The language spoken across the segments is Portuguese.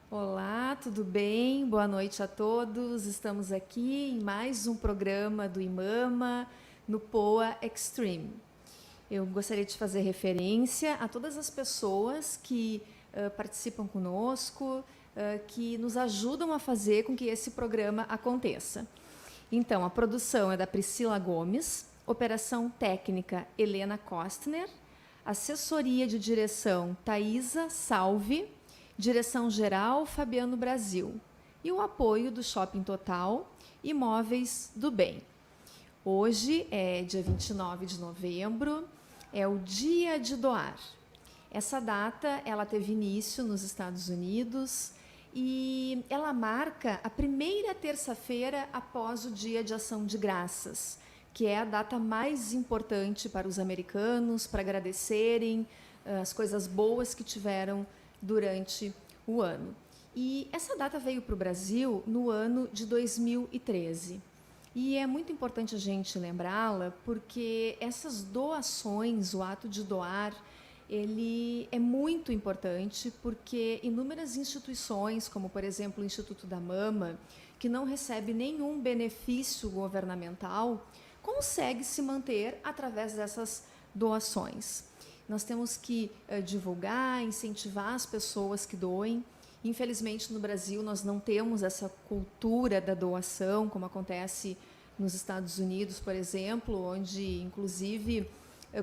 Olá, tudo bem? Boa noite a todos. Estamos aqui em mais um programa do IMAMA no POA Extreme. Eu gostaria de fazer referência a todas as pessoas que participam conosco, que nos ajudam a fazer com que esse programa aconteça. Então, a produção é da Priscila Gomes, operação técnica Helena Kostner, assessoria de direção Thaisa Salve, direção-geral Fabiano Brasil e o apoio do Shopping Total e Móveis do Bem. Hoje é dia 29 de novembro, é o Dia de Doar. Essa data ela teve início nos Estados Unidos e ela marca a primeira terça-feira após o Dia de Ação de Graças, que é a data mais importante para os americanos, para agradecerem as coisas boas que tiveram durante o ano. E essa data veio para o Brasil no ano de 2013. E é muito importante a gente lembrá-la porque essas doações, o ato de doar, ele é muito importante porque inúmeras instituições, como por exemplo o Instituto da Mama, que não recebe nenhum benefício governamental, consegue se manter através dessas doações. Nós temos que divulgar, incentivar as pessoas que doem. Infelizmente, no Brasil, nós não temos essa cultura da doação, como acontece nos Estados Unidos, por exemplo, onde, inclusive,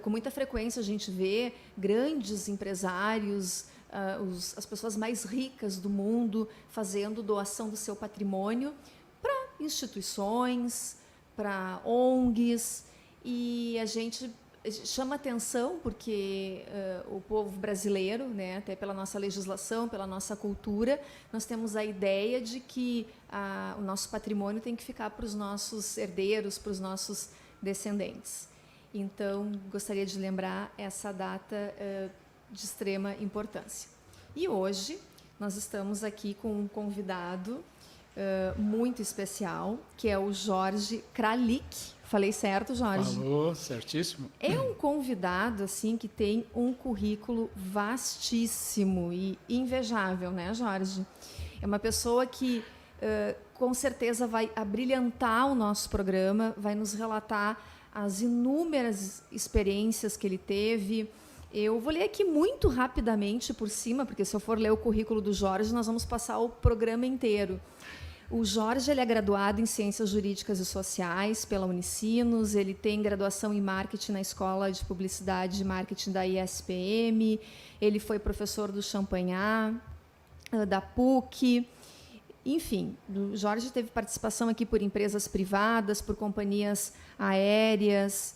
com muita frequência a gente vê grandes empresários, as pessoas mais ricas do mundo, fazendo doação do seu patrimônio para instituições, para ONGs, e a gente chama atenção porque o povo brasileiro, né, até pela nossa legislação, pela nossa cultura, nós temos a ideia de que o nosso patrimônio tem que ficar para os nossos herdeiros, para os nossos descendentes. Então, gostaria de lembrar essa data de extrema importância. E hoje nós estamos aqui com um convidado muito especial, que é o Jorge Kralik. Falei certo, Jorge? Falou, certíssimo. É um convidado assim que tem um currículo vastíssimo e invejável, né, Jorge? É uma pessoa que com certeza vai abrilhantar o nosso programa, vai nos relatar as inúmeras experiências que ele teve. Eu vou ler aqui muito rapidamente por cima, porque se eu for ler o currículo do Jorge, nós vamos passar o programa inteiro. O Jorge ele é graduado em Ciências Jurídicas e Sociais pela Unicinos, ele tem graduação em Marketing na Escola de Publicidade e Marketing da ISPM, ele foi professor do Champagnat, da PUC, enfim, o Jorge teve participação aqui por empresas privadas, por companhias aéreas,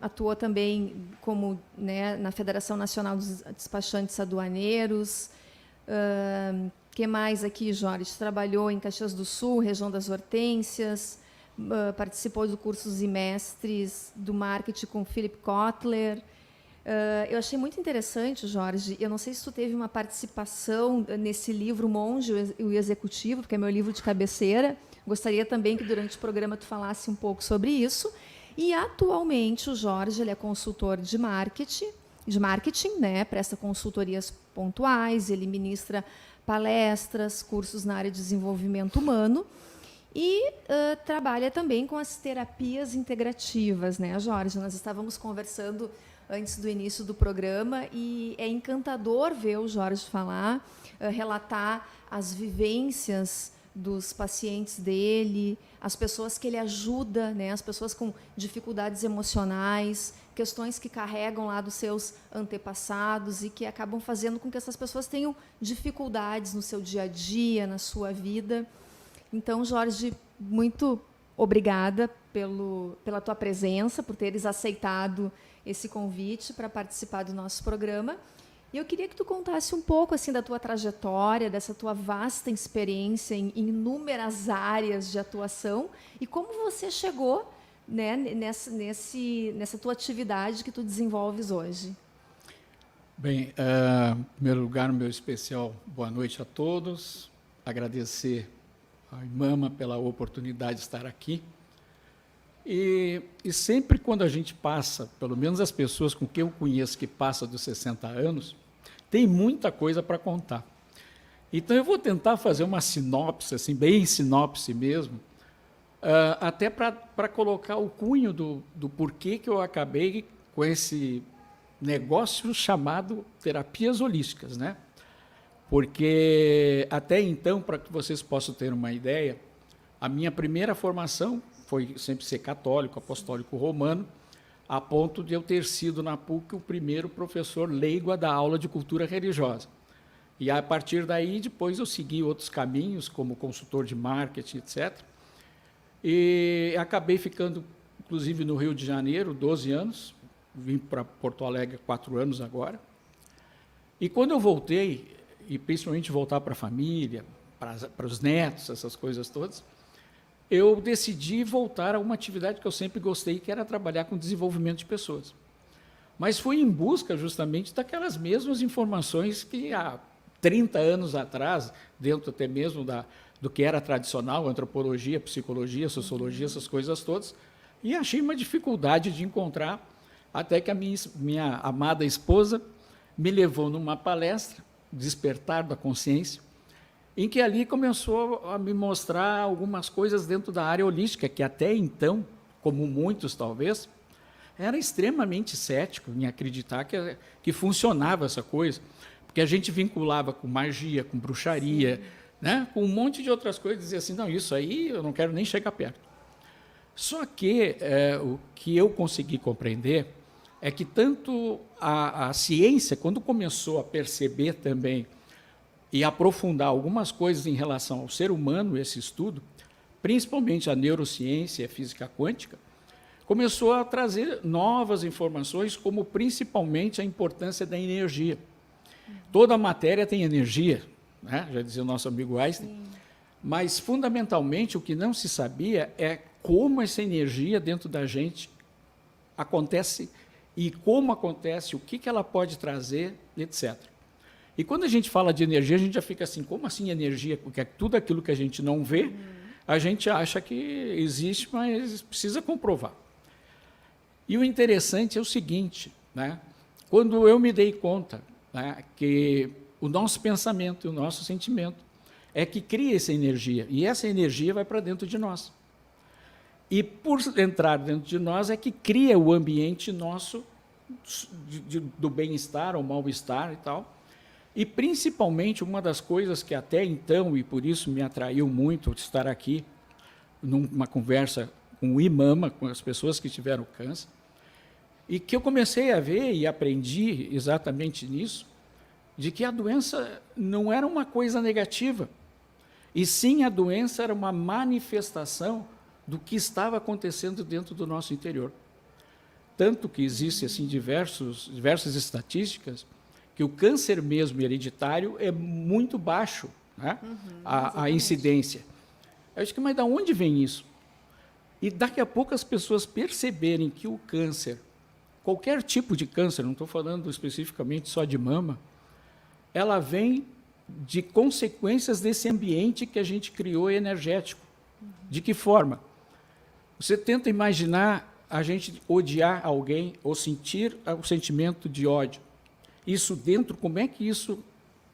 atuou também como, né, na Federação Nacional dos Despachantes Aduaneiros. Que mais aqui, Jorge? Trabalhou em Caxias do Sul, região das Hortênsias, participou do cursos e mestres do marketing com Philip Kotler. Eu achei muito interessante, Jorge, eu não sei se tu teve uma participação nesse livro Monge, o Executivo, porque é meu livro de cabeceira. Gostaria também que durante o programa tu falasse um pouco sobre isso. E atualmente o Jorge ele é consultor de marketing, né? Presta consultorias pontuais, ele ministra palestras, cursos na área de desenvolvimento humano e trabalha também com as terapias integrativas, né, Jorge? Nós estávamos conversando antes do início do programa e é encantador ver o Jorge falar, relatar as vivências dos pacientes dele, as pessoas que ele ajuda, né, as pessoas com dificuldades emocionais, questões que carregam lá dos seus antepassados e que acabam fazendo com que essas pessoas tenham dificuldades no seu dia a dia, na sua vida. Então, Jorge, muito obrigada pela tua presença, por teres aceitado esse convite para participar do nosso programa. E eu queria que tu contasse um pouco assim da tua trajetória, dessa tua vasta experiência em inúmeras áreas de atuação e como você chegou, né, nessa tua atividade que tu desenvolves hoje. Bem, em primeiro lugar, meu especial boa noite a todos. Agradecer ao IMAMA pela oportunidade de estar aqui. E sempre quando a gente passa, pelo menos as pessoas com quem eu conheço que passam dos 60 anos, tem muita coisa para contar. Então, eu vou tentar fazer uma sinopse, assim, bem sinopse mesmo, até para colocar o cunho do porquê que eu acabei com esse negócio chamado terapias holísticas, né? Porque, até então, para que vocês possam ter uma ideia, a minha primeira formação foi sempre ser católico, apostólico romano, a ponto de eu ter sido na PUC o primeiro professor leigo a dar aula de cultura religiosa. E a partir daí, depois eu segui outros caminhos, como consultor de marketing, etc. E acabei ficando, inclusive, no Rio de Janeiro, 12 anos, vim para Porto Alegre 4 anos agora. E quando eu voltei, e principalmente voltar para a família, para os netos, essas coisas todas, eu decidi voltar a uma atividade que eu sempre gostei, que era trabalhar com desenvolvimento de pessoas. Mas fui em busca justamente daquelas mesmas informações que há 30 anos atrás, dentro até mesmo do que era tradicional, antropologia, psicologia, sociologia, essas coisas todas, e achei uma dificuldade de encontrar, até que a minha amada esposa me levou numa palestra, Despertar da Consciência, em que ali começou a me mostrar algumas coisas dentro da área holística, que até então, como muitos talvez, era extremamente cético em acreditar que funcionava essa coisa, porque a gente vinculava com magia, com bruxaria, né, com um monte de outras coisas, dizia assim, não, isso aí eu não quero nem chegar perto. Só que o que eu consegui compreender é que tanto a ciência, quando começou a perceber também e aprofundar algumas coisas em relação ao ser humano, esse estudo, principalmente a neurociência e a física quântica, começou a trazer novas informações, como principalmente a importância da energia. Toda matéria tem energia, né? Já dizia o nosso amigo Einstein, sim. Mas, fundamentalmente, o que não se sabia é como essa energia dentro da gente acontece e como acontece, o que ela pode trazer, etc. E quando a gente fala de energia, a gente já fica assim, como assim energia? Porque tudo aquilo que a gente não vê, a gente acha que existe, mas precisa comprovar. E o interessante é o seguinte, né? Quando eu me dei conta, né, que o nosso pensamento e o nosso sentimento é que cria essa energia, e essa energia vai para dentro de nós. E por entrar dentro de nós é que cria o ambiente nosso do bem-estar ou mal-estar e tal. E principalmente uma das coisas que até então, e por isso me atraiu muito estar aqui numa conversa com o IMAMA, com as pessoas que tiveram câncer, e que eu comecei a ver e aprendi exatamente nisso, de que a doença não era uma coisa negativa, e sim a doença era uma manifestação do que estava acontecendo dentro do nosso interior. Tanto que existe assim, diversas estatísticas que o câncer mesmo hereditário é muito baixo, né? A incidência. Eu acho que, mas de onde vem isso? E daqui a pouco as pessoas perceberem que o câncer, qualquer tipo de câncer, não estou falando especificamente só de mama, ela vem de consequências desse ambiente que a gente criou energético. De que forma? Você tenta imaginar a gente odiar alguém ou sentir o sentimento de ódio. Isso dentro, como é que isso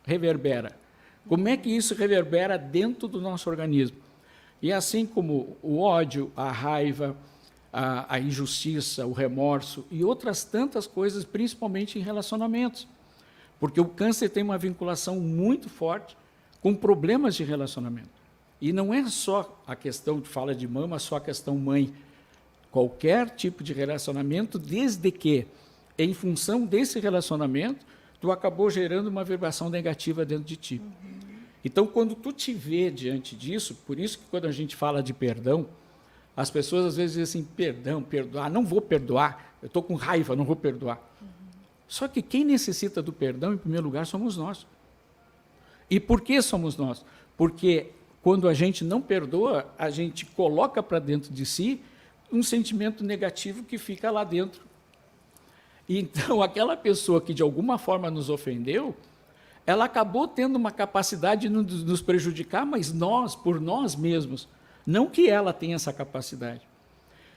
reverbera? Como é que isso reverbera dentro do nosso organismo? E assim como o ódio, a raiva, a injustiça, o remorso e outras tantas coisas, principalmente em relacionamentos. Porque o câncer tem uma vinculação muito forte com problemas de relacionamento. E não é só a questão de fala de mama, só a questão mãe. Qualquer tipo de relacionamento, desde que, em função desse relacionamento, tu acabou gerando uma vibração negativa dentro de ti. Então, quando tu te vê diante disso, por isso que quando a gente fala de perdão, as pessoas às vezes dizem assim, perdão, perdoar, não vou perdoar, eu estou com raiva, não vou perdoar. Só que quem necessita do perdão, em primeiro lugar, somos nós. E por que somos nós? Porque quando a gente não perdoa, a gente coloca para dentro de si um sentimento negativo que fica lá dentro. Então, aquela pessoa que de alguma forma nos ofendeu, ela acabou tendo uma capacidade de nos prejudicar, mas nós, por nós mesmos, não que ela tenha essa capacidade.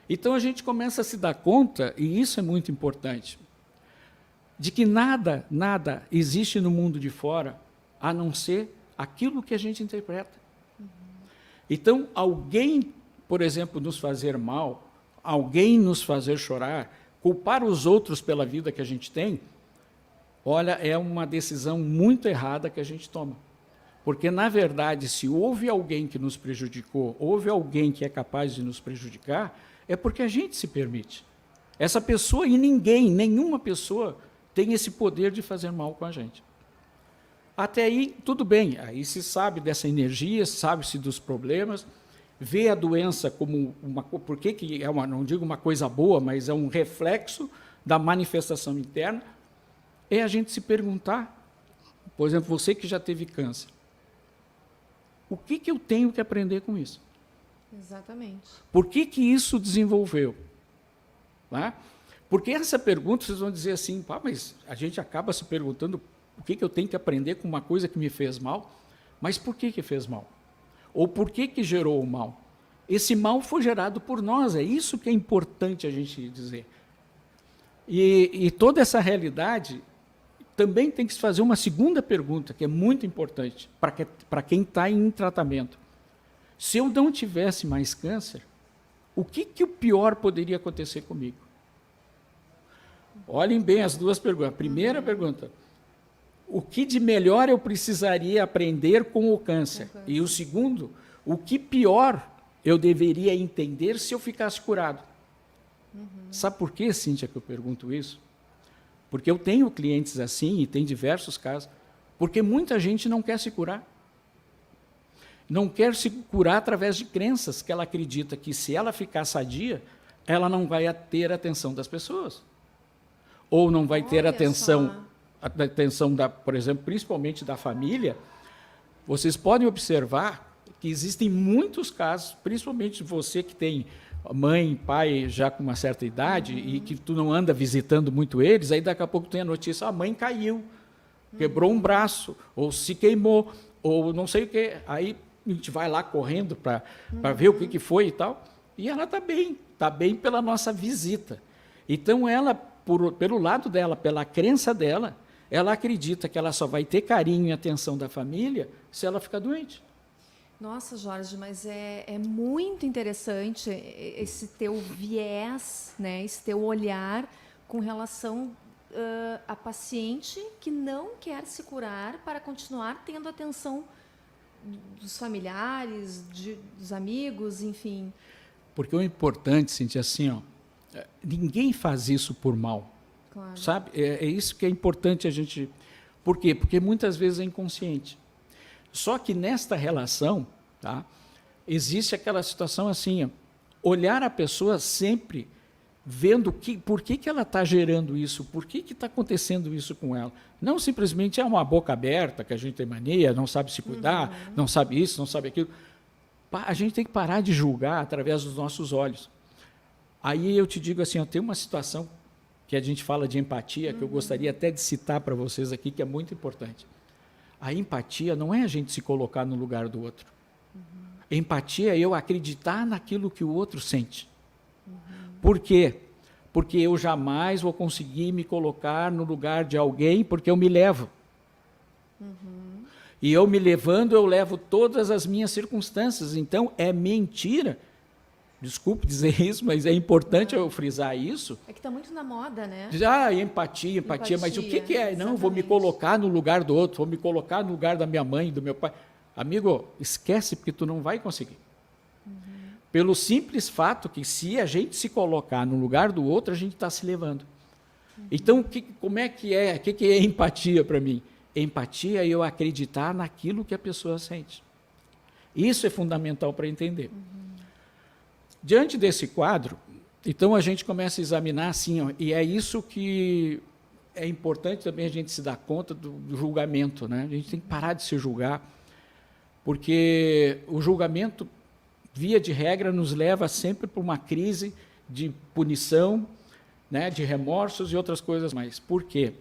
Então, a gente começa a se dar conta, e isso é muito importante, de que nada existe no mundo de fora, a não ser aquilo que a gente interpreta. Então, alguém, por exemplo, nos fazer mal, alguém nos fazer chorar, culpar os outros pela vida que a gente tem, olha, é uma decisão muito errada que a gente toma. Porque, na verdade, se houve alguém que nos prejudicou, houve alguém que é capaz de nos prejudicar, é porque a gente se permite. Essa pessoa e ninguém, nenhuma pessoa tem esse poder de fazer mal com a gente. Até aí, tudo bem, aí se sabe dessa energia, sabe-se dos problemas, vê a doença como uma... Por que é uma, não digo uma coisa boa, mas é um reflexo da manifestação interna, é a gente se perguntar, por exemplo, você que já teve câncer, o que eu tenho que aprender com isso? Exatamente. Por que isso desenvolveu? Né? Porque essa pergunta, vocês vão dizer assim, pá, mas a gente acaba se perguntando o que eu tenho que aprender com uma coisa que me fez mal, mas por que fez mal? Ou por que gerou o mal? Esse mal foi gerado por nós, é isso que é importante a gente dizer. E toda essa realidade também tem que se fazer uma segunda pergunta, que é muito importante para quem está em tratamento. Se eu não tivesse mais câncer, o que o pior poderia acontecer comigo? Olhem bem as duas perguntas. A primeira pergunta, o que de melhor eu precisaria aprender com o câncer? E o segundo, o que pior eu deveria entender se eu ficasse curado? Sabe por que, Cíntia, que eu pergunto isso? Porque eu tenho clientes assim, e tem diversos casos, porque muita gente não quer se curar. Não quer se curar através de crenças que ela acredita que, se ela ficar sadia, ela não vai ter a atenção das pessoas. Ou não vai ter a atenção por exemplo, principalmente da família. Vocês podem observar que existem muitos casos, principalmente você que tem mãe, pai já com uma certa idade e que tu não anda visitando muito eles, aí daqui a pouco tem a notícia, a mãe caiu, quebrou um braço, ou se queimou, ou não sei o quê. Aí a gente vai lá correndo para ver o que foi e tal, e ela está bem pela nossa visita. Então, ela, pelo lado dela, pela crença dela, ela acredita que ela só vai ter carinho e atenção da família se ela ficar doente. Nossa, Jorge, mas é muito interessante esse teu viés, né, esse teu olhar com relação a paciente que não quer se curar para continuar tendo atenção dos familiares, dos amigos, enfim. Porque o importante, Cintia, assim, ó, ninguém faz isso por mal. Claro. Sabe? É isso que é importante a gente... Por quê? Porque muitas vezes é inconsciente. Só que nesta relação, tá, existe aquela situação assim, ó, olhar a pessoa sempre vendo por que ela está gerando isso, por que está acontecendo isso com ela. Não simplesmente é uma boca aberta, que a gente tem mania, não sabe se cuidar, não sabe isso, não sabe aquilo. A gente tem que parar de julgar através dos nossos olhos. Aí eu te digo assim, ó, tem uma situação que a gente fala de empatia, que eu gostaria até de citar para vocês aqui, que é muito importante. A empatia não é a gente se colocar no lugar do outro. Empatia é eu acreditar naquilo que o outro sente. Por quê? Porque eu jamais vou conseguir me colocar no lugar de alguém porque eu me levo. E eu me levando, eu levo todas as minhas circunstâncias. Então, é mentira. Desculpe dizer isso, mas é importante eu frisar isso. É que está muito na moda, né? Empatia, mas o que é? Não, vou me colocar no lugar do outro, vou me colocar no lugar da minha mãe, do meu pai. Amigo, esquece, porque tu não vai conseguir. Pelo simples fato que, se a gente se colocar no lugar do outro, a gente está se levando. Então, como é que é? O que é empatia para mim? Empatia é eu acreditar naquilo que a pessoa sente. Isso é fundamental para entender. Diante desse quadro, então a gente começa a examinar assim, ó, e é isso que é importante também a gente se dar conta do julgamento, né? A gente tem que parar de se julgar, porque o julgamento, via de regra, nos leva sempre para uma crise de punição, né, de remorsos e outras coisas mais. Por quê?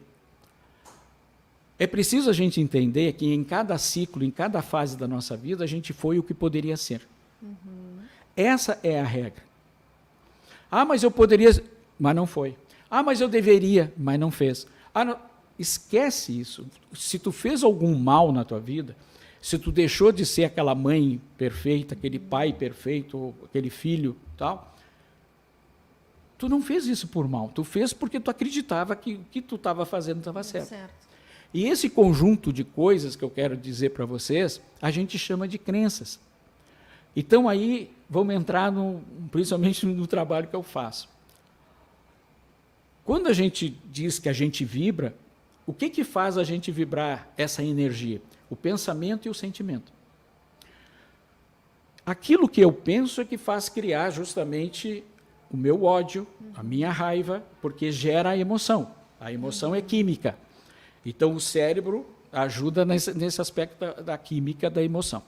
É preciso a gente entender que em cada ciclo, em cada fase da nossa vida, a gente foi o que poderia ser. Essa é a regra. Ah, mas eu poderia, mas não foi. Ah, mas eu deveria, mas não fez. Ah, não. Esquece isso. Se tu fez algum mal na tua vida, se tu deixou de ser aquela mãe perfeita, aquele pai perfeito, ou aquele filho, tal, tu não fez isso por mal, tu fez porque tu acreditava que o que tu estava fazendo estava certo. E esse conjunto de coisas que eu quero dizer para vocês, a gente chama de crenças. Então, aí, vamos entrar principalmente no trabalho que eu faço. Quando a gente diz que a gente vibra, o que faz a gente vibrar essa energia? O pensamento e o sentimento. Aquilo que eu penso é que faz criar justamente o meu ódio, a minha raiva, porque gera a emoção. A emoção é química. Então, o cérebro ajuda nesse aspecto da química da emoção.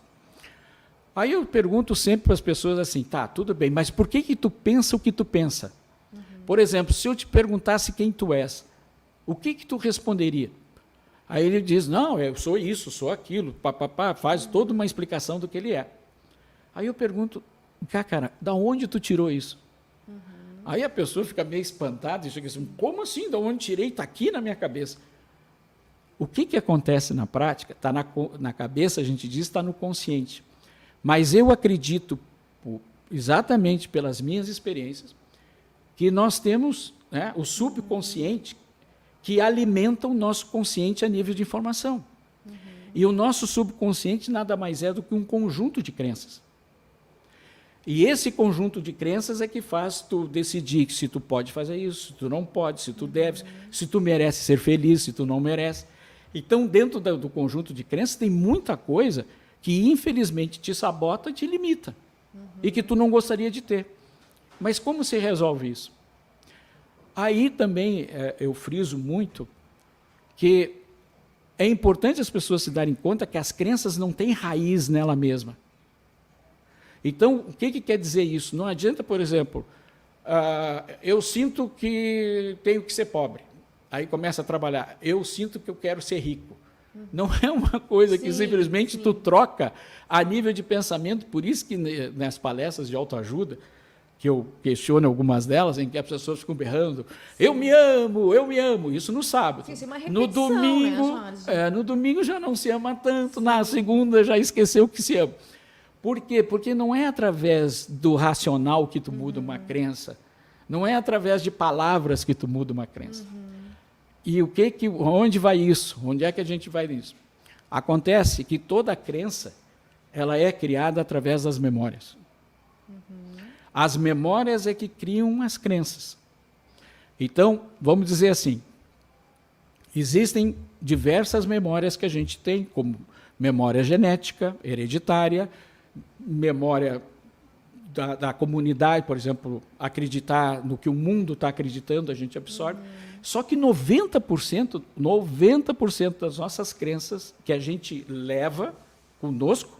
Aí eu pergunto sempre para as pessoas assim, tá, tudo bem, mas por que tu pensa o que tu pensa? Por exemplo, se eu te perguntasse quem tu és, o que tu responderia? Aí ele diz, não, eu sou isso, sou aquilo, faz toda uma explicação do que ele é. Aí eu pergunto, cara, da onde tu tirou isso? Aí a pessoa fica meio espantada e chega assim, como assim, da onde tirei? Está aqui na minha cabeça. O que acontece na prática? Está na cabeça, a gente diz, está no consciente. Mas eu acredito, exatamente pelas minhas experiências, que nós temos, né, o subconsciente que alimenta o nosso consciente a nível de informação. E o nosso subconsciente nada mais é do que um conjunto de crenças. E esse conjunto de crenças é que faz tu decidir se tu pode fazer isso, se tu não pode, se tu deve, se tu merece ser feliz, se tu não merece. Então, dentro do conjunto de crenças, tem muita coisa que, infelizmente, te sabota e te limita. E que tu não gostaria de ter. Mas como se resolve isso? Aí também eu friso muito que é importante as pessoas se darem conta que as crenças não têm raiz nela mesma. Então, o que quer dizer isso? Não adianta, por exemplo, eu sinto que tenho que ser pobre. Aí começa a trabalhar. Eu sinto que eu quero ser rico. Não é uma coisa que simplesmente tu troca a nível de pensamento. Por isso que nas palestras de autoajuda, que eu questiono algumas delas, em que as pessoas ficam berrando, eu me amo, isso no sábado. Sim, uma repetição, no domingo, né, no domingo já não se ama tanto, na segunda já esqueceu que se ama. Por quê? Porque não é através do racional que tu muda uma crença, não é através de palavras que tu muda uma crença. E onde vai isso? Onde é que a gente vai nisso? Acontece que toda crença ela é criada através das memórias. As memórias é que criam as crenças. Então, vamos dizer assim, existem diversas memórias que a gente tem, como memória genética, hereditária, memória da comunidade, por exemplo, acreditar no que o mundo está acreditando, a gente absorve. Só que 90% das nossas crenças que a gente leva conosco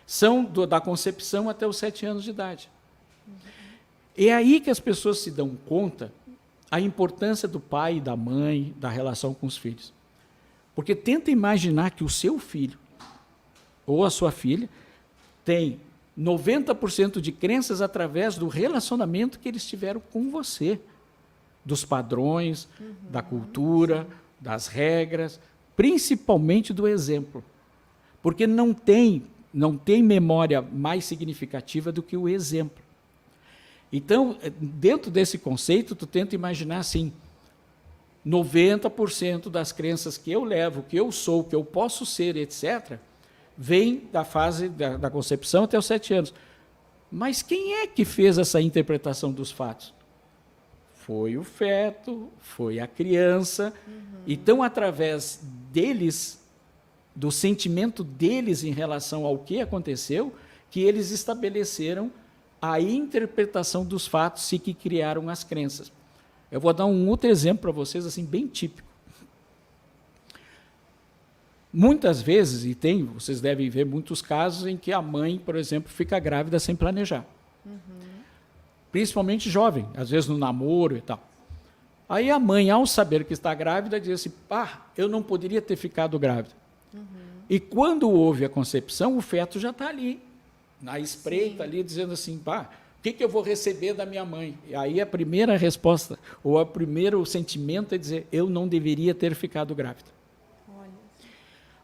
são da concepção até os 7 anos de idade. É aí que as pessoas se dão conta a importância do pai e da mãe, da relação com os filhos. Porque tenta imaginar que o seu filho ou a sua filha tem 90% de crenças através do relacionamento que eles tiveram com você, dos padrões, da cultura, das regras, principalmente do exemplo. Porque não tem memória mais significativa do que o exemplo. Então, dentro desse conceito, tu tenta imaginar assim, 90% das crenças que eu levo, que eu sou, que eu posso ser, etc., vem da fase da concepção até os 7 anos. Mas quem é que fez essa interpretação dos fatos? Foi o feto, foi a criança. Então, através deles, do sentimento deles em relação ao que aconteceu, que eles estabeleceram a interpretação dos fatos e que criaram as crenças. Eu vou dar um outro exemplo para vocês, assim, bem típico. Muitas vezes, vocês devem ver muitos casos em que a mãe, por exemplo, fica grávida sem planejar. Principalmente jovem, às vezes no namoro e tal. Aí a mãe, ao saber que está grávida, diz assim, eu não poderia ter ficado grávida. E quando houve a concepção, o feto já está ali, na espreita ali, dizendo assim, o que eu vou receber da minha mãe? E aí a primeira resposta, ou o primeiro sentimento é dizer, eu não deveria ter ficado grávida.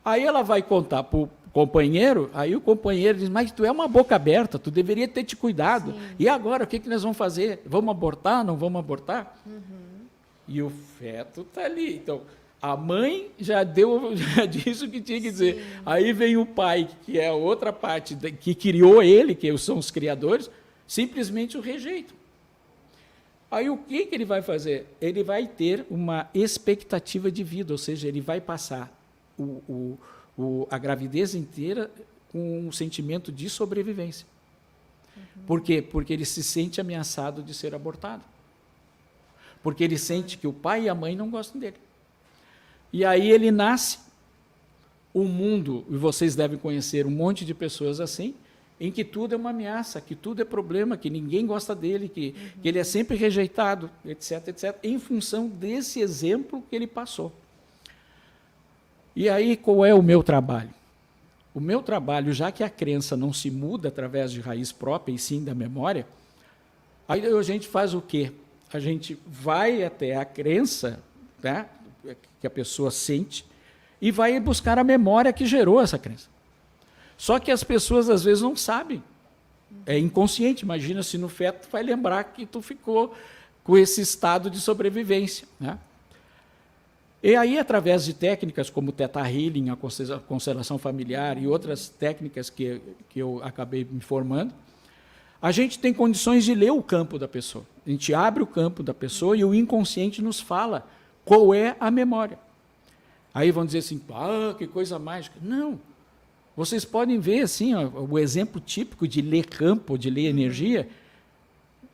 Aí ela vai contar para o companheiro, aí o companheiro diz, mas tu é uma boca aberta, tu deveria ter te cuidado. Sim. E agora, o que nós vamos fazer? Vamos abortar, não vamos abortar? E o feto está ali. Então, a mãe já disse o que tinha que dizer. Sim. Aí vem o pai, que é a outra parte, que criou ele, que são os criadores, simplesmente o rejeita. Aí o que ele vai fazer? Ele vai ter uma expectativa de vida, ou seja, ele vai passar a gravidez inteira com um sentimento de sobrevivência. Por quê? Porque ele se sente ameaçado de ser abortado. Porque ele sente que o pai e a mãe não gostam dele. E aí ele nasce, o mundo, e vocês devem conhecer um monte de pessoas assim, em que tudo é uma ameaça, que tudo é problema, que ninguém gosta dele, que ele é sempre rejeitado, etc., etc., em função desse exemplo que ele passou. E aí, qual é o meu trabalho? O meu trabalho, já que a crença não se muda através de raiz própria, e sim da memória, aí a gente faz o quê? A gente vai até a crença, né, que a pessoa sente, e vai buscar a memória que gerou essa crença. Só que as pessoas, às vezes, não sabem. É inconsciente. Imagina se no feto tu vai lembrar que tu ficou com esse estado de sobrevivência, né? E aí, através de técnicas como o Theta Healing, a constelação familiar e outras técnicas que eu acabei me formando, a gente tem condições de ler o campo da pessoa. A gente abre o campo da pessoa e o inconsciente nos fala qual é a memória. Aí vão dizer assim, que coisa mágica. Não. Vocês podem ver assim, ó, o exemplo típico de ler campo, de ler energia.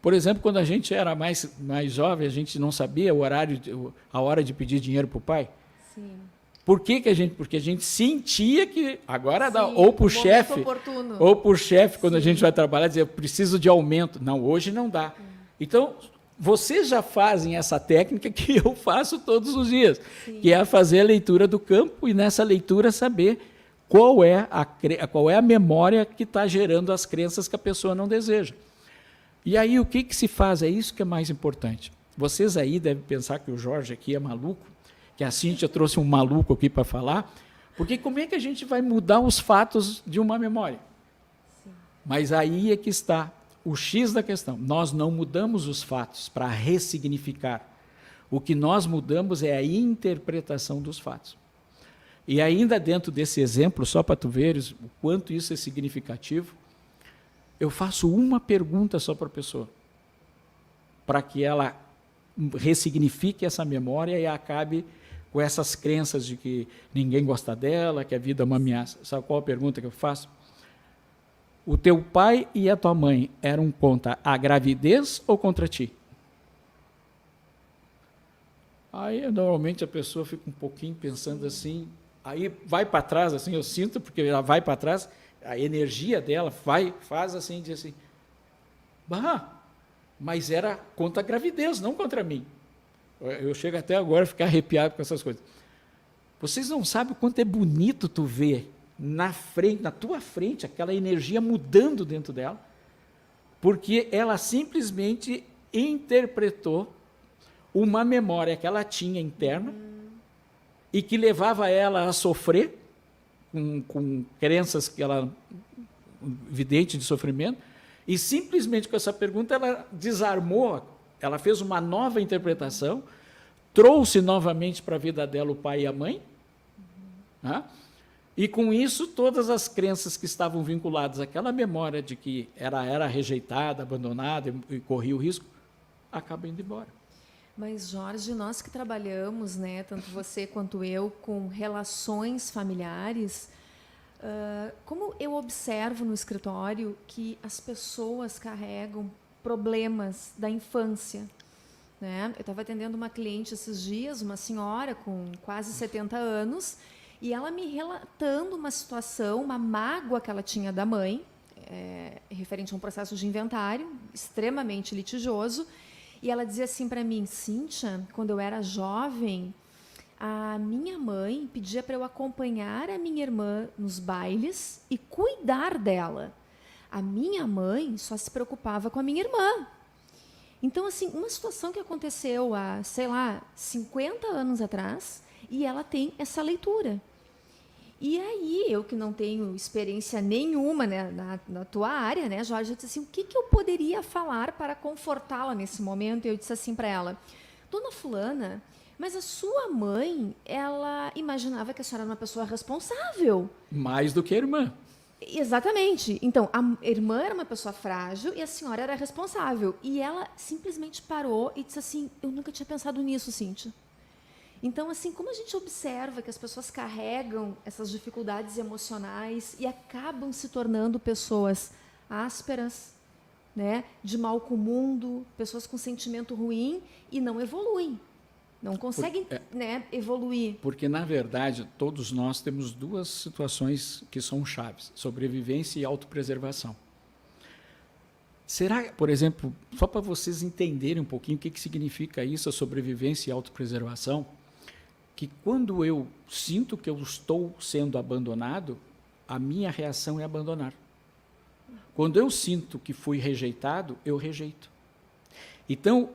Por exemplo, quando a gente era mais jovem, a gente não sabia a hora de pedir dinheiro para o pai. Sim. Porque a gente sentia que agora dá, ou para o chefe, quando a gente vai trabalhar, dizer, eu preciso de aumento. Não, hoje não dá. Então, vocês já fazem essa técnica que eu faço todos os dias, que é fazer a leitura do campo e nessa leitura saber qual é a memória que está gerando as crenças que a pessoa não deseja. E aí o que se faz? É isso que é mais importante. Vocês aí devem pensar que o Jorge aqui é maluco, que a Cíntia trouxe um maluco aqui para falar, porque como é que a gente vai mudar os fatos de uma memória? Sim. Mas aí é que está o X da questão. Nós não mudamos os fatos para ressignificar. O que nós mudamos é a interpretação dos fatos. E ainda dentro desse exemplo, só para tu veres o quanto isso é significativo, eu faço uma pergunta só para a pessoa, para que ela ressignifique essa memória e acabe com essas crenças de que ninguém gosta dela, que a vida é uma ameaça. Sabe qual a pergunta que eu faço? O teu pai e a tua mãe eram contra a gravidez ou contra ti? Aí, normalmente, a pessoa fica um pouquinho pensando assim, aí vai para trás, assim, eu sinto, porque ela vai para trás, a energia dela faz assim, diz assim, mas era contra a gravidez, não contra mim. Eu chego até agora a ficar arrepiado com essas coisas. Vocês não sabem o quanto é bonito tu ver na tua frente, aquela energia mudando dentro dela, porque ela simplesmente interpretou uma memória que ela tinha interna e que levava ela a sofrer com crenças que ela evidente de sofrimento, e simplesmente com essa pergunta ela desarmou, ela fez uma nova interpretação, trouxe novamente para a vida dela o pai e a mãe, né? E com isso todas as crenças que estavam vinculadas àquela memória de que era rejeitada, abandonada e corria o risco, acabam indo embora. Mas, Jorge, nós que trabalhamos, né, tanto você quanto eu, com relações familiares, como eu observo no escritório que as pessoas carregam problemas da infância, né? Eu estava atendendo uma cliente esses dias, uma senhora com quase 70 anos, e ela me relatando uma situação, uma mágoa que ela tinha da mãe, referente a um processo de inventário extremamente litigioso. E ela dizia assim para mim, Cíntia, quando eu era jovem, a minha mãe pedia para eu acompanhar a minha irmã nos bailes e cuidar dela. A minha mãe só se preocupava com a minha irmã. Então, assim, uma situação que aconteceu há, 50 anos atrás, e ela tem essa leitura. E aí, eu que não tenho experiência nenhuma, né, na tua área, né, Jorge, eu disse assim, o que eu poderia falar para confortá-la nesse momento? E eu disse assim para ela, dona fulana, mas a sua mãe, ela imaginava que a senhora era uma pessoa responsável. Mais do que a irmã. Exatamente. Então, a irmã era uma pessoa frágil e a senhora era responsável. E ela simplesmente parou e disse assim, eu nunca tinha pensado nisso, Cíntia. Então, assim, como a gente observa que as pessoas carregam essas dificuldades emocionais e acabam se tornando pessoas ásperas, né, de mal com o mundo, pessoas com sentimento ruim e não evoluem, não conseguem né, evoluir. Porque, na verdade, todos nós temos duas situações que são chaves, sobrevivência e autopreservação. Será, por exemplo, só para vocês entenderem um pouquinho o que significa isso, a sobrevivência e autopreservação, que quando eu sinto que eu estou sendo abandonado, a minha reação é abandonar. Quando eu sinto que fui rejeitado, eu rejeito. Então,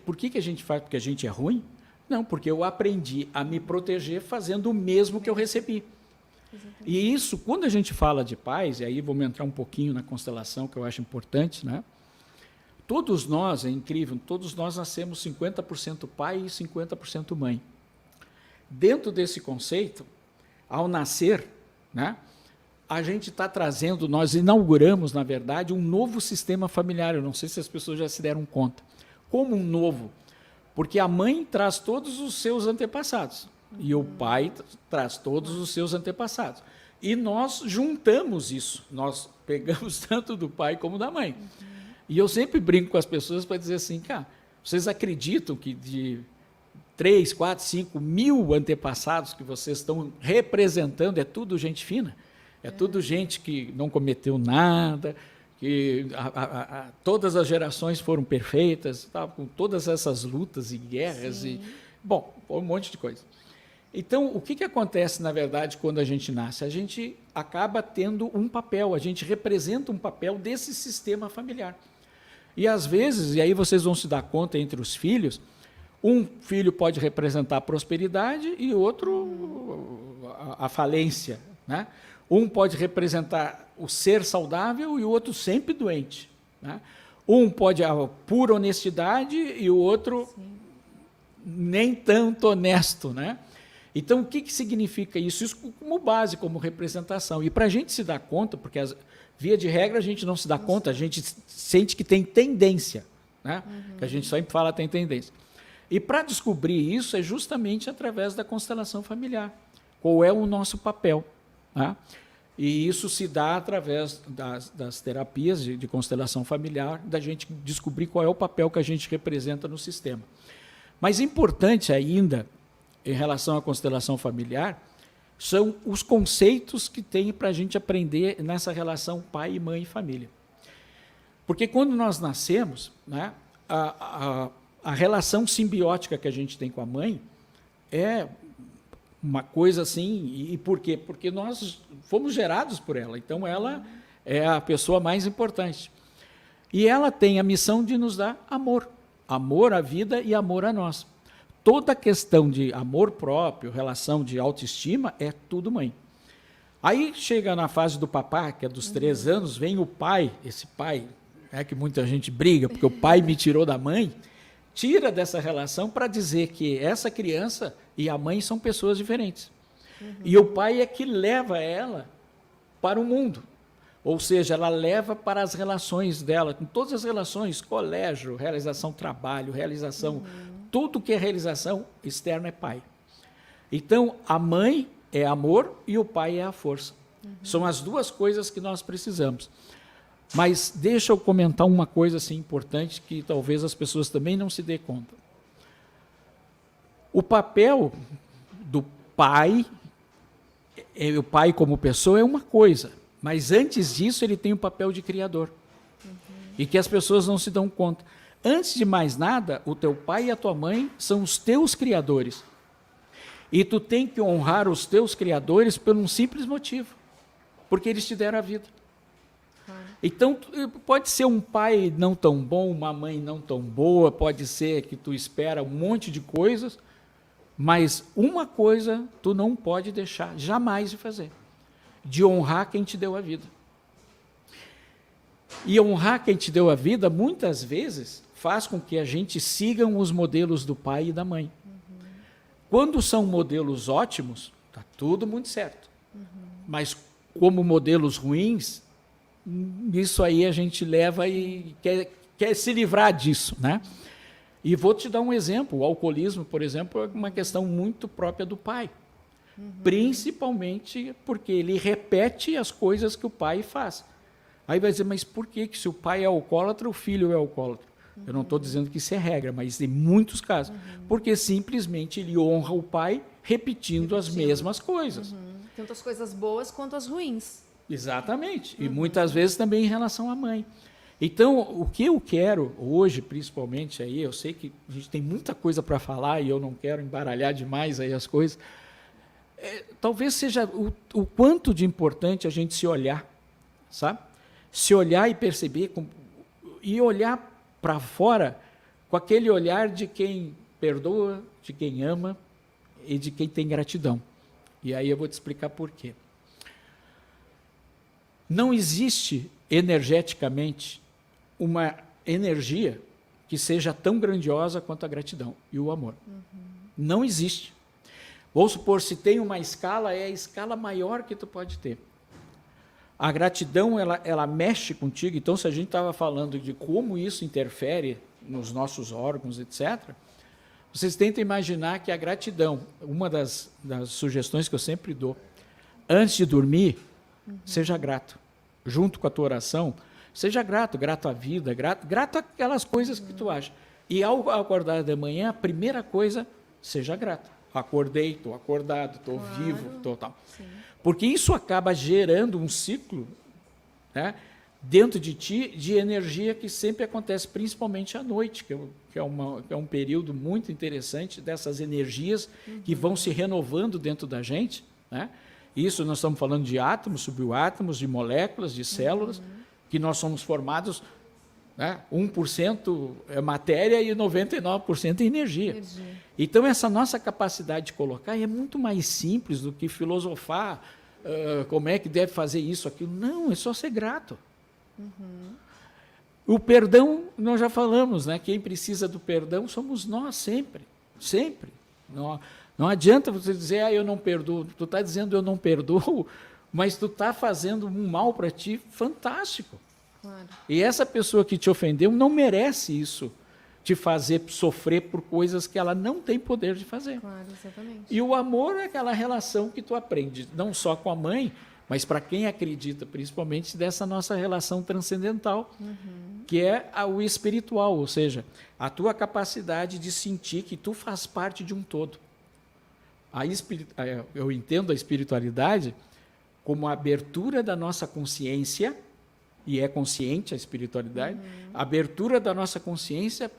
por que a gente faz? Porque a gente é ruim? Não, porque eu aprendi a me proteger fazendo o mesmo que eu recebi. Exatamente. E isso, quando a gente fala de pais, e aí vamos entrar um pouquinho na constelação, que eu acho importante, né? Todos nós, é incrível, todos nós nascemos 50% pai e 50% mãe. Dentro desse conceito, ao nascer, né, a gente está trazendo, nós inauguramos, na verdade, um novo sistema familiar. Eu não sei se as pessoas já se deram conta. Como um novo? Porque a mãe traz todos os seus antepassados e o pai traz todos os seus antepassados. E nós juntamos isso, nós pegamos tanto do pai como da mãe. E eu sempre brinco com as pessoas para dizer assim, cara, vocês acreditam que de 3, 4, 5 mil antepassados que vocês estão representando, é tudo gente fina, é tudo gente que não cometeu nada, que todas as gerações foram perfeitas, tá, com todas essas lutas e guerras, e, bom, um monte de coisa. Então, o que acontece, na verdade, quando a gente nasce? A gente acaba tendo um papel, a gente representa um papel desse sistema familiar. E, às vezes, e aí vocês vão se dar conta entre os filhos, um filho pode representar a prosperidade e outro a falência, né? Um pode representar o ser saudável e o outro sempre doente, né? Um pode a pura honestidade e o outro nem tanto honesto, né? Então, o que significa isso? Isso como base, como representação. E para a gente se dar conta, porque via de regra a gente não se dá conta, a gente sente que tem tendência, né? Que a gente sempre fala tem tendência. E para descobrir isso é justamente através da constelação familiar. Qual é o nosso papel? Né? E isso se dá através das terapias de constelação familiar, da gente descobrir qual é o papel que a gente representa no sistema. Mas importante ainda, em relação à constelação familiar, são os conceitos que tem para a gente aprender nessa relação pai, mãe e família. Porque quando nós nascemos, né, a relação simbiótica que a gente tem com a mãe é uma coisa assim, e por quê? Porque nós fomos gerados por ela, então ela é a pessoa mais importante. E ela tem a missão de nos dar amor, amor à vida e amor a nós. Toda a questão de amor próprio, relação de autoestima, é tudo mãe. Aí chega na fase do papá, que é dos 3 anos, vem o pai, esse pai, é que muita gente briga, porque o pai me tirou da mãe, tira dessa relação para dizer que essa criança e a mãe são pessoas diferentes. E o pai é que leva ela para o mundo. Ou seja, ela leva para as relações dela, com todas as relações, colégio, realização trabalho, realização, tudo que é realização externa é pai. Então, a mãe é amor e o pai é a força. São as duas coisas que nós precisamos. Mas deixa eu comentar uma coisa assim, importante que talvez as pessoas também não se dêem conta. O papel do pai, o pai como pessoa é uma coisa, mas antes disso ele tem o papel de criador. E que as pessoas não se dão conta. Antes de mais nada, o teu pai e a tua mãe são os teus criadores. E tu tem que honrar os teus criadores por um simples motivo, porque eles te deram a vida. Então, pode ser um pai não tão bom, uma mãe não tão boa, pode ser que tu espera um monte de coisas, Mas uma coisa tu não pode deixar jamais de fazer, de honrar quem te deu a vida. E honrar quem te deu a vida, muitas vezes, faz com que a gente siga os modelos do pai e da mãe. Quando são modelos ótimos, está tudo muito certo. Mas como modelos ruins, isso aí a gente leva e quer se livrar disso, né? E vou te dar um exemplo. O alcoolismo, por exemplo, é uma questão muito própria do pai. Principalmente porque ele repete as coisas que o pai faz. Aí vai dizer, mas por que se o pai é alcoólatra, o filho é alcoólatra? Eu não estou dizendo que isso é regra, mas em muitos casos. Porque simplesmente ele honra o pai repetindo as mesmas coisas. Tanto as coisas boas quanto as ruins. Exatamente. E muitas vezes também em relação à mãe. Então, o que eu quero hoje, principalmente, aí, eu sei que a gente tem muita coisa para falar e eu não quero embaralhar demais aí as coisas, talvez seja o quanto de importante a gente se olhar, sabe? Se olhar e perceber, e olhar para fora com aquele olhar de quem perdoa, de quem ama e de quem tem gratidão. E aí eu vou te explicar por quê. Não existe energeticamente uma energia que seja tão grandiosa quanto a gratidão e o amor. Não existe. Vamos supor, se tem uma escala, é a escala maior que tu pode ter. A gratidão, ela mexe contigo. Então, se a gente estava falando de como isso interfere nos nossos órgãos, etc., vocês tentam imaginar que a gratidão, uma das sugestões que eu sempre dou, antes de dormir, seja grato. Junto com a tua oração, seja grato à vida, grato àquelas coisas que tu acha. E ao acordar de manhã, a primeira coisa, seja grato. Acordei, estou acordado, estou vivo, estou tal. Sim. Porque isso acaba gerando um ciclo, né, dentro de ti de energia que sempre acontece, principalmente à noite, que é um período muito interessante dessas energias que vão se renovando dentro da gente, né? Isso nós estamos falando de átomos, subatómos, de moléculas, de células, que nós somos formados, né, 1% é matéria e 99% é energia. Então, essa nossa capacidade de colocar é muito mais simples do que filosofar como é que deve fazer isso, aquilo. Não, é só ser grato. O perdão, nós já falamos, né? Quem precisa do perdão somos nós sempre. Sempre. Não adianta você dizer, eu não perdoo. Tu está dizendo, eu não perdoo, mas tu está fazendo um mal para ti fantástico. Claro. E essa pessoa que te ofendeu não merece isso, te fazer sofrer por coisas que ela não tem poder de fazer. Claro, exatamente. E o amor é aquela relação que tu aprende, não só com a mãe, mas para quem acredita, principalmente dessa nossa relação transcendental, que é o espiritual, ou seja, a tua capacidade de sentir que tu faz parte de um todo. Eu entendo a espiritualidade como a abertura da nossa consciência, e é consciente a espiritualidade, a abertura da nossa consciência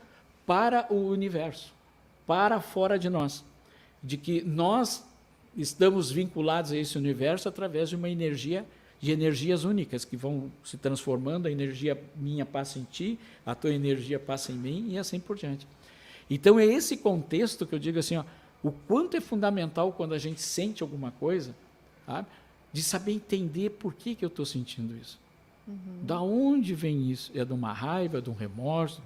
para o universo, para fora de nós, de que nós estamos vinculados a esse universo através de uma energia, de energias únicas, que vão se transformando, a energia minha passa em ti, a tua energia passa em mim, e assim por diante. Então, é esse contexto que eu digo assim, o quanto é fundamental quando a gente sente alguma coisa, sabe, de saber entender por que eu estou sentindo isso. Da onde vem isso? É de uma raiva, de um remorso,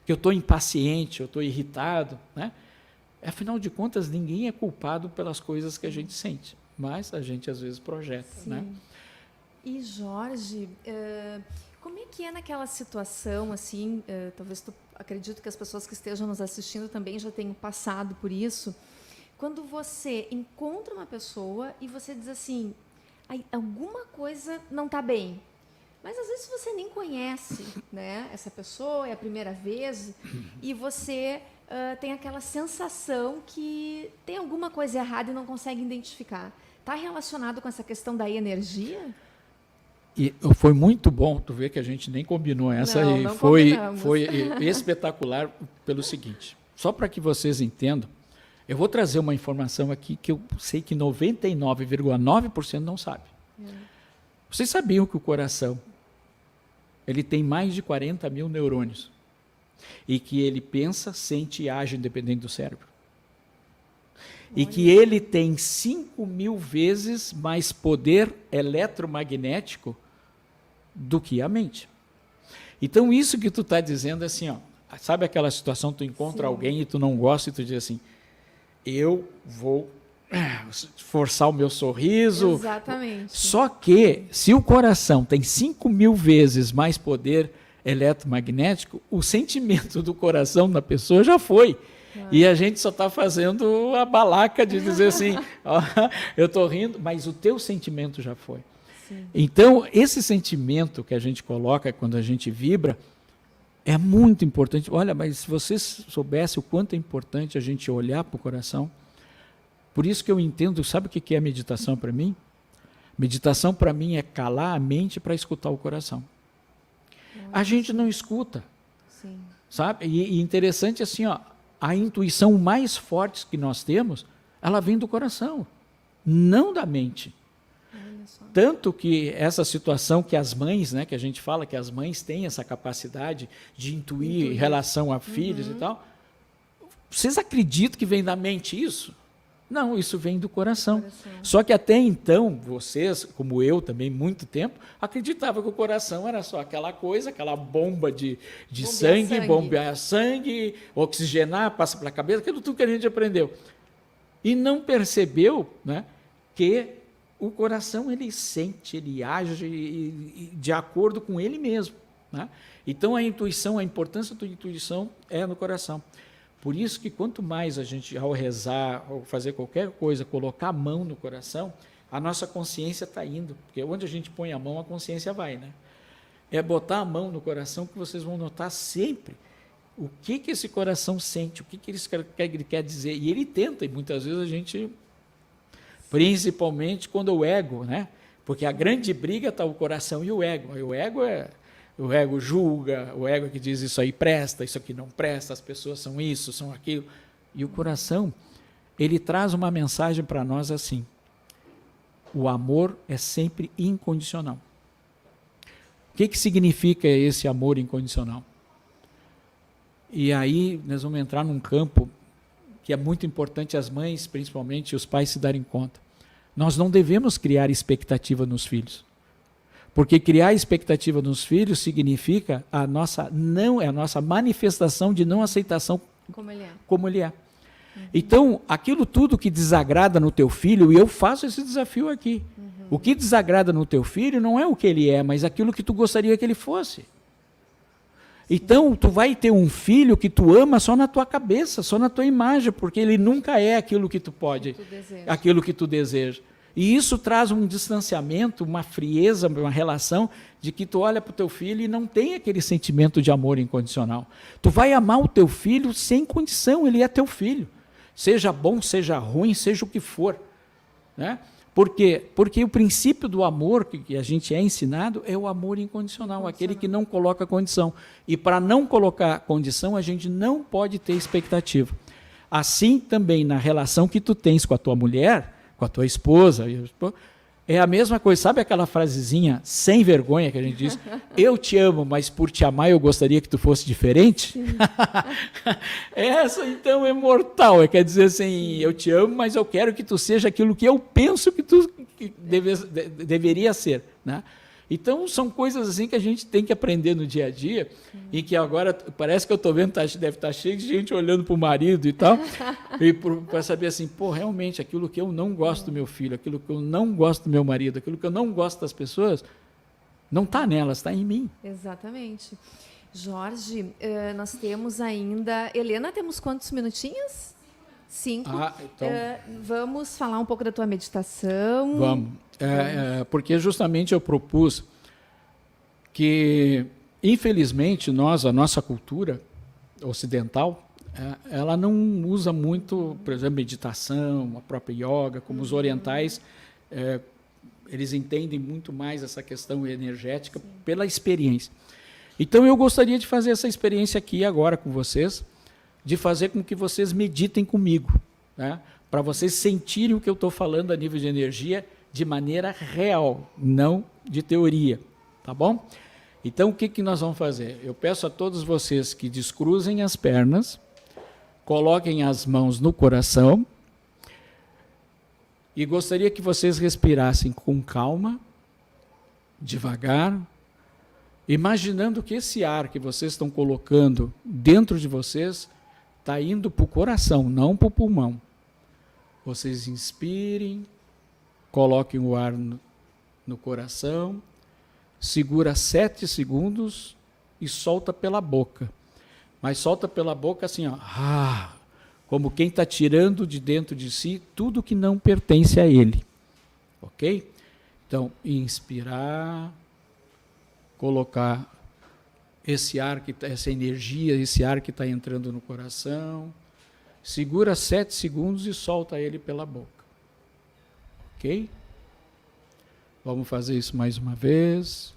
que eu estou impaciente, eu estou irritado, né? Afinal de contas, ninguém é culpado pelas coisas que a gente sente, mas a gente às vezes projeta, né? E Jorge, como é que é naquela situação, assim, talvez acredito que as pessoas que estejam nos assistindo também já tenham passado por isso, quando você encontra uma pessoa e você diz assim, alguma coisa não está bem, mas às vezes você nem conhece, né, essa pessoa, é a primeira vez, e você tem aquela sensação que tem alguma coisa errada e não consegue identificar. Está relacionado com essa questão da energia? E foi muito bom, tu vê que a gente nem combinou essa, e foi espetacular pelo seguinte, só para que vocês entendam, eu vou trazer uma informação aqui que eu sei que 99,9% não sabe. Vocês sabiam que o coração ele tem mais de 40 mil neurônios e que ele pensa, sente e age independente do cérebro? e que ele tem 5.000 vezes mais poder eletromagnético do que a mente. Então, isso que tu está dizendo é assim, ó, sabe aquela situação, tu encontra alguém e tu não gosta e tu diz assim, eu vou forçar o meu sorriso. Exatamente. Só que, se o coração tem 5.000 vezes mais poder eletromagnético, o sentimento do coração da pessoa já foi. E a gente só está fazendo a balaca de dizer assim, ó, eu estou rindo, mas o teu sentimento já foi. Sim. Então, esse sentimento que a gente coloca quando a gente vibra é muito importante. Olha, mas se você soubesse o quanto é importante a gente olhar para o coração, por isso que eu entendo, sabe o que é meditação para mim? Meditação para mim é calar a mente para escutar o coração. A gente não escuta. Sim. Sabe? E interessante assim, ó, a intuição mais forte que nós temos, ela vem do coração, não da mente. Tanto que essa situação que as mães, né, que a gente fala que as mães têm essa capacidade de intuir em relação a filhos e tal, vocês acreditam que vem da mente isso? Não, isso vem do coração. Só que até então, vocês, como eu também, muito tempo, acreditavam que o coração era só aquela coisa, aquela bomba de sangue, bombear sangue, oxigenar, passa pela cabeça, aquilo tudo que a gente aprendeu. E não percebeu, né, que o coração ele sente, ele age de acordo com ele mesmo. Né? Então a intuição, a importância da intuição é no coração. Por isso que quanto mais a gente, ao rezar, ou fazer qualquer coisa, colocar a mão no coração, a nossa consciência está indo, porque onde a gente põe a mão, a consciência vai, né? É botar a mão no coração que vocês vão notar sempre o que esse coração sente, o que ele quer dizer. E ele tenta, e muitas vezes a gente, principalmente quando o ego, né? Porque a grande briga está o coração e o ego. O ego julga, o ego que diz isso aí presta, isso aqui não presta, as pessoas são isso, são aquilo. E o coração, ele traz uma mensagem para nós assim, o amor é sempre incondicional. O que significa esse amor incondicional? E aí nós vamos entrar num campo que é muito importante as mães, principalmente, e os pais se darem conta. Nós não devemos criar expectativa nos filhos. Porque criar expectativa nos filhos significa a nossa manifestação de não aceitação como ele é. Então, aquilo tudo que desagrada no teu filho, e eu faço esse desafio aqui. O que desagrada no teu filho não é o que ele é, mas aquilo que tu gostaria que ele fosse. Então, tu vai ter um filho que tu ama só na tua cabeça, só na tua imagem, porque ele nunca é aquilo que tu pode, aquilo que tu deseja. E isso traz um distanciamento, uma frieza, uma relação de que tu olha para o teu filho e não tem aquele sentimento de amor incondicional. Tu vai amar o teu filho sem condição, ele é teu filho. Seja bom, seja ruim, seja o que for. Né? Por quê? Porque o princípio do amor que a gente é ensinado é o amor incondicional, aquele que não coloca condição. E para não colocar condição, a gente não pode ter expectativa. Assim também na relação que tu tens com a tua mulher, com a tua esposa, é a mesma coisa, sabe aquela frasezinha sem vergonha que a gente diz, eu te amo, mas por te amar eu gostaria que tu fosse diferente? Essa então é mortal, quer dizer assim, eu te amo, mas eu quero que tu seja aquilo que eu penso que tu deveria ser, né? Então, são coisas assim que a gente tem que aprender no dia a dia, e que agora, parece que eu estou vendo, deve estar cheio de gente olhando para o marido e tal, e para saber assim, pô, realmente, aquilo que eu não gosto do meu filho, aquilo que eu não gosto do meu marido, aquilo que eu não gosto das pessoas, não está nelas, está em mim. Exatamente. Jorge, nós temos ainda... Helena, temos quantos minutinhos? 5. Então... vamos falar um pouco da tua meditação. Vamos. Porque justamente eu propus que, infelizmente, a nossa cultura ocidental, ela não usa muito, por exemplo, meditação, a própria yoga, como os orientais, eles entendem muito mais essa questão energética pela experiência. Então, eu gostaria de fazer essa experiência aqui agora com vocês, de fazer com que vocês meditem comigo, né? Para vocês sentirem o que eu estou falando a nível de energia de maneira real, não de teoria, tá bom? Então, o que nós vamos fazer? Eu peço a todos vocês que descruzem as pernas, coloquem as mãos no coração E gostaria que vocês respirassem com calma, devagar, imaginando que esse ar que vocês estão colocando dentro de vocês está indo para o coração, não para o pulmão. Vocês inspirem, coloquem o ar no coração, segura 7 segundos e solta pela boca. Mas solta pela boca assim, ó, como quem está tirando de dentro de si tudo que não pertence a ele. Ok? Então, inspirar, colocar esse ar, essa energia, esse ar que está entrando no coração, segura 7 segundos e solta ele pela boca. Ok? Vamos fazer isso mais uma vez.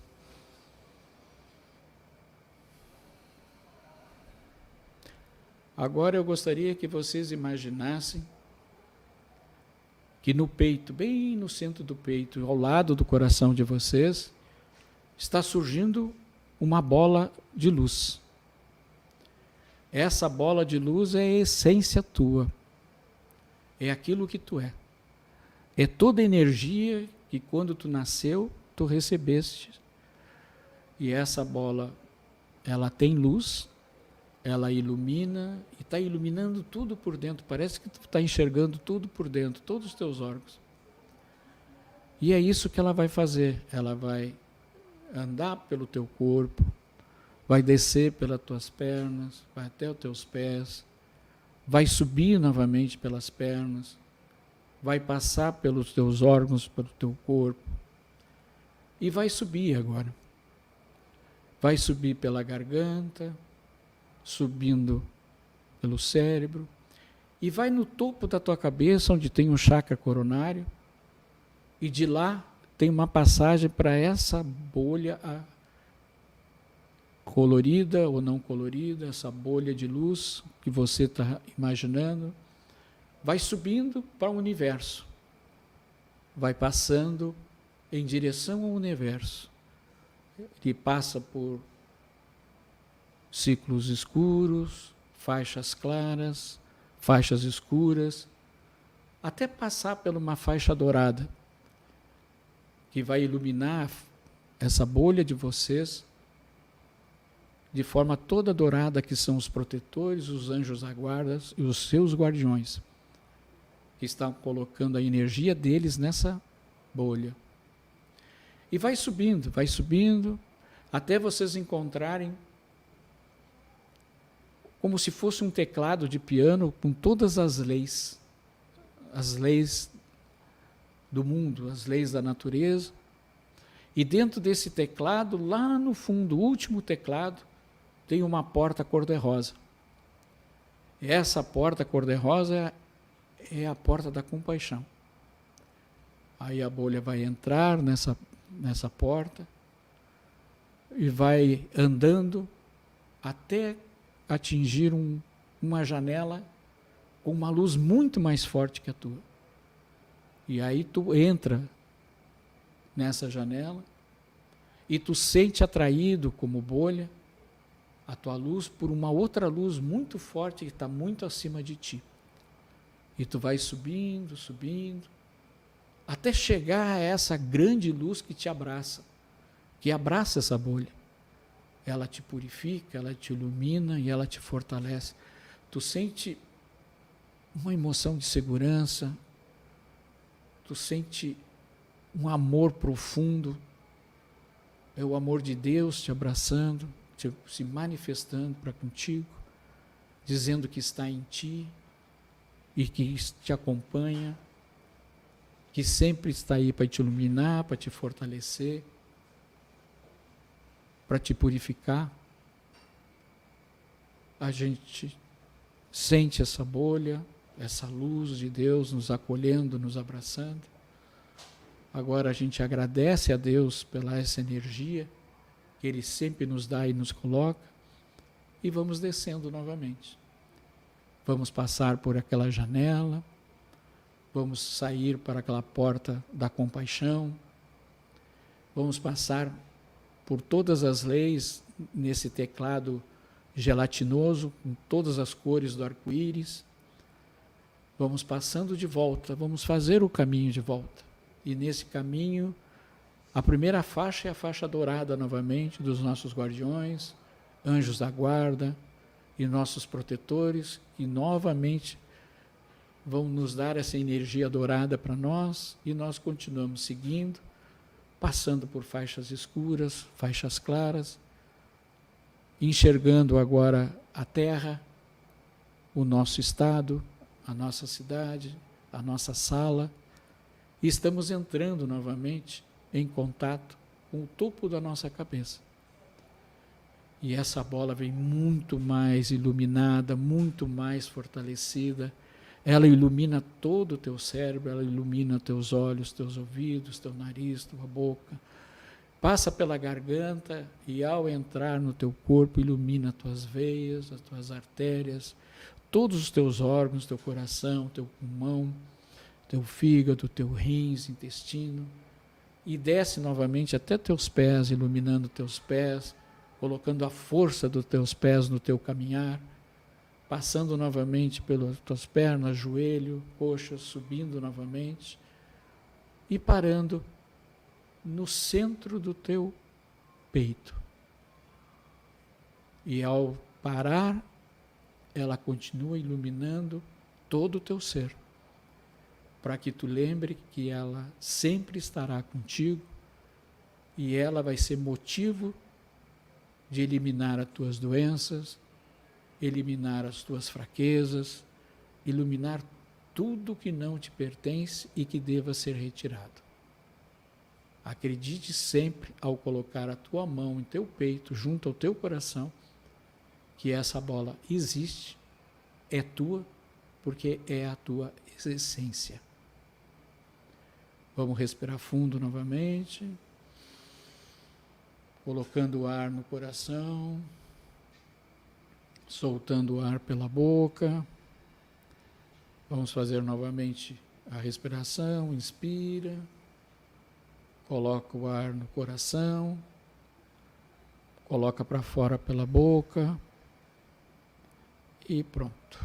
Agora eu gostaria que vocês imaginassem que no peito, bem no centro do peito, ao lado do coração de vocês, está surgindo uma bola de luz. Essa bola de luz é a essência tua. É aquilo que tu é. É toda a energia que quando tu nasceu, tu recebeste. E essa bola, ela tem luz, ela ilumina e está iluminando tudo por dentro. Parece que tu está enxergando tudo por dentro, todos os teus órgãos. E é isso que ela vai fazer. Ela vai andar pelo teu corpo, vai descer pelas tuas pernas, vai até os teus pés, vai subir novamente pelas pernas, vai passar pelos teus órgãos, pelo teu corpo, e vai subir agora. Vai subir pela garganta, subindo pelo cérebro, e vai no topo da tua cabeça, onde tem um chakra coronário, e de lá tem uma passagem para essa bolha colorida ou não colorida, essa bolha de luz que você está imaginando, vai subindo para o universo, vai passando em direção ao universo. Ele passa por ciclos escuros, faixas claras, faixas escuras, até passar por uma faixa dourada, que vai iluminar essa bolha de vocês de forma toda dourada, que são os protetores, os anjos da guarda e os seus guardiões, que estão colocando a energia deles nessa bolha. E vai subindo, até vocês encontrarem como se fosse um teclado de piano com todas as leis do mundo, as leis da natureza, e dentro desse teclado, lá no fundo, o último teclado, tem uma porta cor-de-rosa. Essa porta cor-de-rosa é a porta da compaixão. Aí a bolha vai entrar nessa porta e vai andando até atingir uma janela com uma luz muito mais forte que a tua. E aí tu entra nessa janela e tu sente atraído como bolha a tua luz por uma outra luz muito forte que está muito acima de ti. E tu vai subindo, até chegar a essa grande luz que te abraça, que abraça essa bolha. Ela te purifica, ela te ilumina e ela te fortalece. Tu sente uma emoção de segurança, tu sente um amor profundo, é o amor de Deus te abraçando, se manifestando para contigo, dizendo que está em ti e que te acompanha, que sempre está aí para te iluminar, para te fortalecer, para te purificar. A gente sente essa bolha, essa luz de Deus nos acolhendo, nos abraçando. Agora a gente agradece a Deus pela essa energia que Ele sempre nos dá e nos coloca, e vamos descendo novamente. Vamos passar por aquela janela, vamos sair para aquela porta da compaixão, vamos passar por todas as leis nesse teclado gelatinoso, com todas as cores do arco-íris. vamos passando de volta, vamos fazer o caminho de volta. E nesse caminho, a primeira faixa é a faixa dourada novamente, dos nossos guardiões, anjos da guarda e nossos protetores, que novamente vão nos dar essa energia dourada para nós, e nós continuamos seguindo, passando por faixas escuras, faixas claras, enxergando agora a terra, o nosso estado, a nossa cidade, a nossa sala, e estamos entrando novamente em contato com o topo da nossa cabeça. E essa bola vem muito mais iluminada, muito mais fortalecida. Ela ilumina todo o teu cérebro, ela ilumina teus olhos, teus ouvidos, teu nariz, tua boca. Passa pela garganta e, ao entrar no teu corpo, ilumina as tuas veias, as tuas artérias, todos os teus órgãos, teu coração, teu pulmão, teu fígado, teu rins, intestino. E desce novamente até teus pés, iluminando teus pés, colocando a força dos teus pés no teu caminhar, passando novamente pelas tuas pernas, joelho, coxas, subindo novamente e parando no centro do teu peito. E ao parar, ela continua iluminando todo o teu ser, para que tu lembre que ela sempre estará contigo e ela vai ser motivo de eliminar as tuas doenças, eliminar as tuas fraquezas, iluminar tudo que não te pertence e que deva ser retirado. Acredite sempre, ao colocar a tua mão em teu peito, junto ao teu coração, que essa bola existe, é tua, porque é a tua essência. Vamos respirar fundo novamente, colocando o ar no coração, soltando o ar pela boca. Vamos fazer novamente a respiração. Inspira, coloca o ar no coração, coloca para fora pela boca e pronto.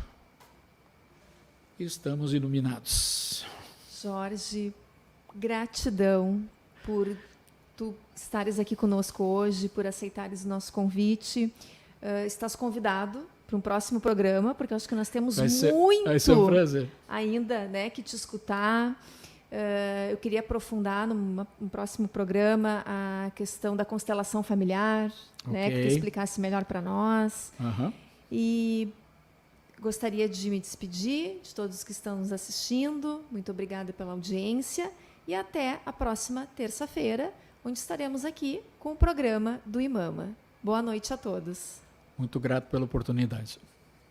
Estamos iluminados. Jorge, gratidão por tu estares aqui conosco hoje, por aceitares o nosso convite. Estás convidado para um próximo programa, porque eu acho que nós temos vai ser um prazer ainda, né, que te escutar. Eu queria aprofundar num próximo programa a questão da constelação familiar, né, que tu explicasse melhor para nós. E gostaria de me despedir de todos que estão nos assistindo. Muito obrigada pela audiência e até a próxima terça-feira, onde estaremos aqui com o programa do IMAMA. Boa noite a todos. Muito grato pela oportunidade.